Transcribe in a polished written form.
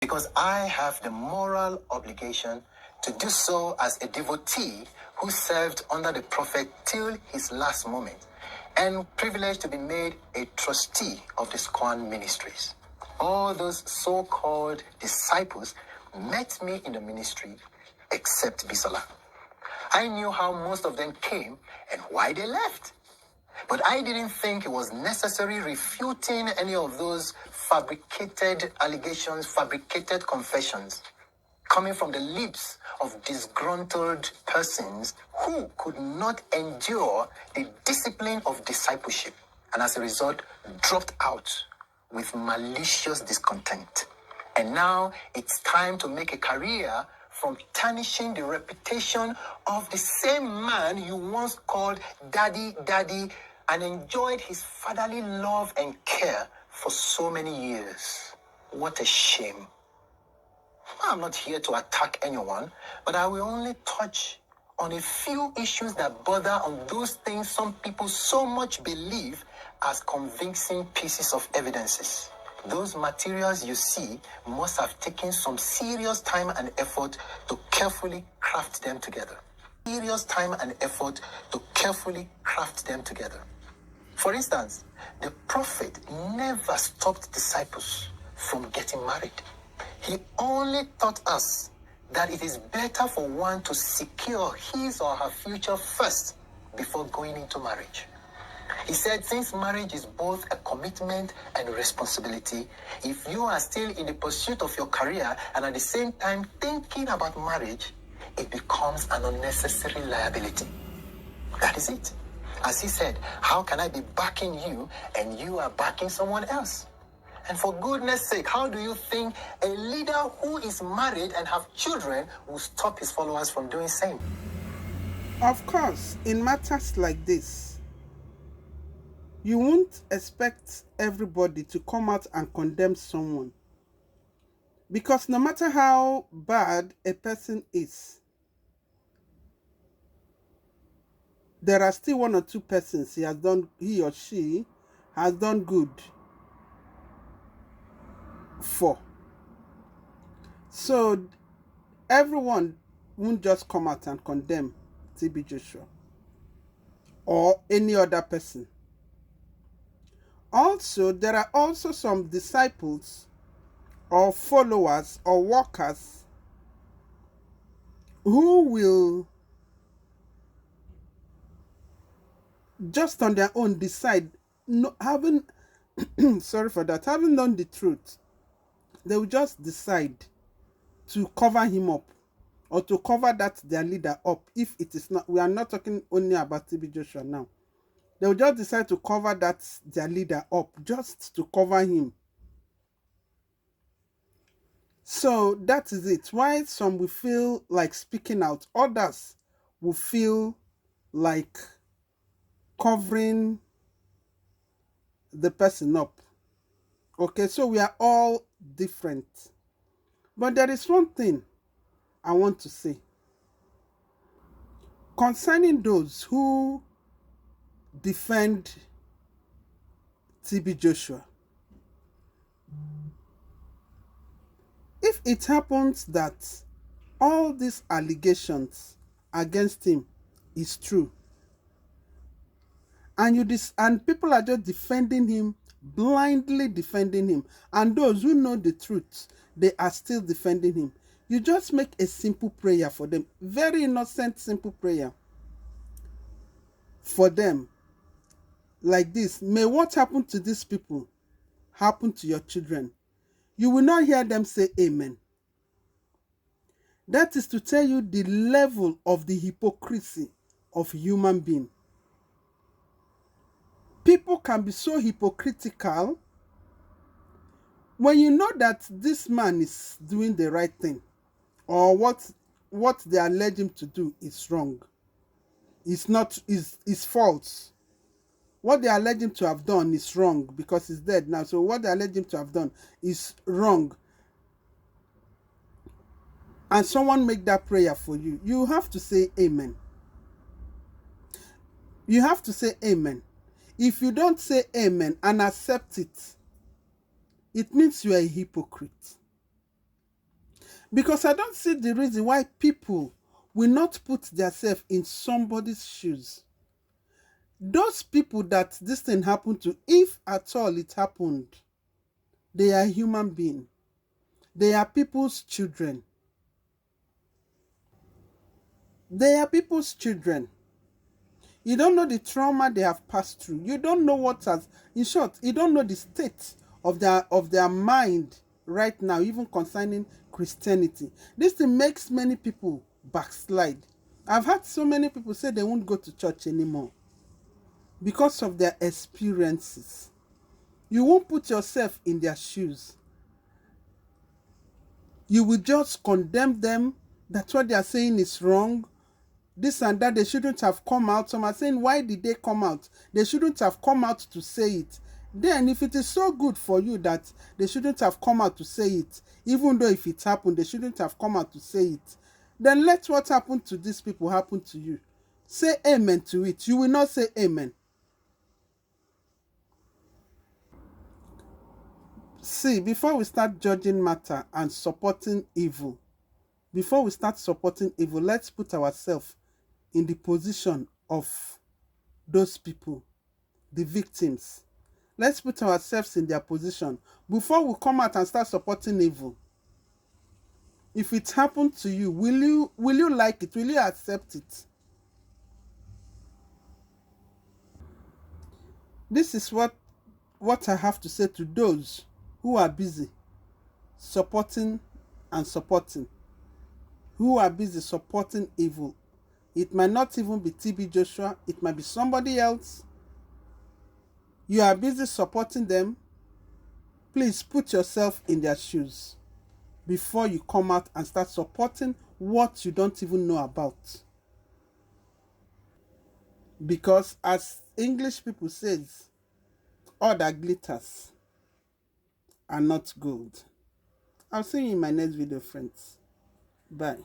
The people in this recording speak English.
because I have the moral obligation to do so as a devotee who served under the prophet till his last moment, and privileged to be made a trustee of the SCOAN ministries. All those so-called disciples met me in the ministry, except Bisola. I knew how most of them came and why they left. But I didn't think it was necessary refuting any of those fabricated allegations, fabricated confessions coming from the lips of disgruntled persons who could not endure the discipline of discipleship and as a result dropped out with malicious discontent. And now it's time to make a career from tarnishing the reputation of the same man you once called daddy, daddy, and enjoyed his fatherly love and care for so many years. What a shame. I'm not here to attack anyone, but I will only touch on a few issues that bother on those things some people so much believe as convincing pieces of evidences. Those materials you see must have taken some serious time and effort to carefully craft them together. Serious time and effort to carefully craft them together. For instance, the prophet never stopped disciples from getting married. He only taught us that it is better for one to secure his or her future first before going into marriage. He said, since marriage is both a commitment and a responsibility, if you are still in the pursuit of your career and at the same time thinking about marriage, it becomes an unnecessary liability. That is it. As he said, how can I be backing you and you are backing someone else? And for goodness sake, how do you think a leader who is married and have children will stop his followers from doing the same? Of course, in matters like this, you won't expect everybody to come out and condemn someone. Because no matter how bad a person is, there are still one or two persons he or she has done good for. So everyone won't just come out and condemn TB Joshua or any other person. Also, there are also some disciples or followers or workers who will just on their own decide, having sorry for that, having known the truth, they will just decide to cover him up or to cover that their leader up. If it is not, we are not talking only about TB Joshua now. They will just decide to cover that their leader up just to cover him. So that is it. Why some will feel like speaking out, others will feel like covering the person up. Okay, so we are all different. But there is one thing I want to say concerning those who defend TB Joshua. If it happens that all these allegations against him is true, and people are just defending him, blindly defending him, and those who know the truth, they are still defending him, you just make a simple prayer for them, very innocent, simple prayer for them, like this: may what happened to these people happen to your children. You will not hear them say amen. That is to tell you the level of the hypocrisy of human being. People can be so hypocritical when you know that this man is doing the right thing, or what they allege him to do is wrong. It's not, is false. What they allege him to have done is wrong because he's dead now. So what they allege him to have done is wrong. And someone make that prayer for you. You have to say amen. You have to say amen. If you don't say amen and accept it, it means you are a hypocrite. Because I don't see the reason why people will not put themselves in somebody's shoes. Those people that this thing happened to, if at all it happened, they are human beings. They are people's children. They are people's children. You don't know the trauma they have passed through. You don't know what has, in short, you don't know the state of their mind right now, even concerning Christianity. This thing makes many people backslide. I've had so many people say they won't go to church anymore because of their experiences. You won't put yourself in their shoes. You will just condemn them that what they are saying is wrong, this and that, they shouldn't have come out. Some are saying, why did they come out? They shouldn't have come out to say it. Then if it is so good for you that they shouldn't have come out to say it, even though if it happened, they shouldn't have come out to say it, then let what happened to these people happen to you. Say amen to it. You will not say amen. See, before we start judging matter and supporting evil, let's put ourselves in the position of those people, the victims. Let's put ourselves in their position before we come out and start supporting evil. If it happened to you, will you like it? Will you accept it? This is what I have to say to those who are busy supporting, who are busy supporting evil. It might not even be TB Joshua. It might be somebody else. You are busy supporting them. Please put yourself in their shoes before you come out and start supporting what you don't even know about. Because as English people says, all that glitters are not gold. I'll see you in my next video, friends. Bye.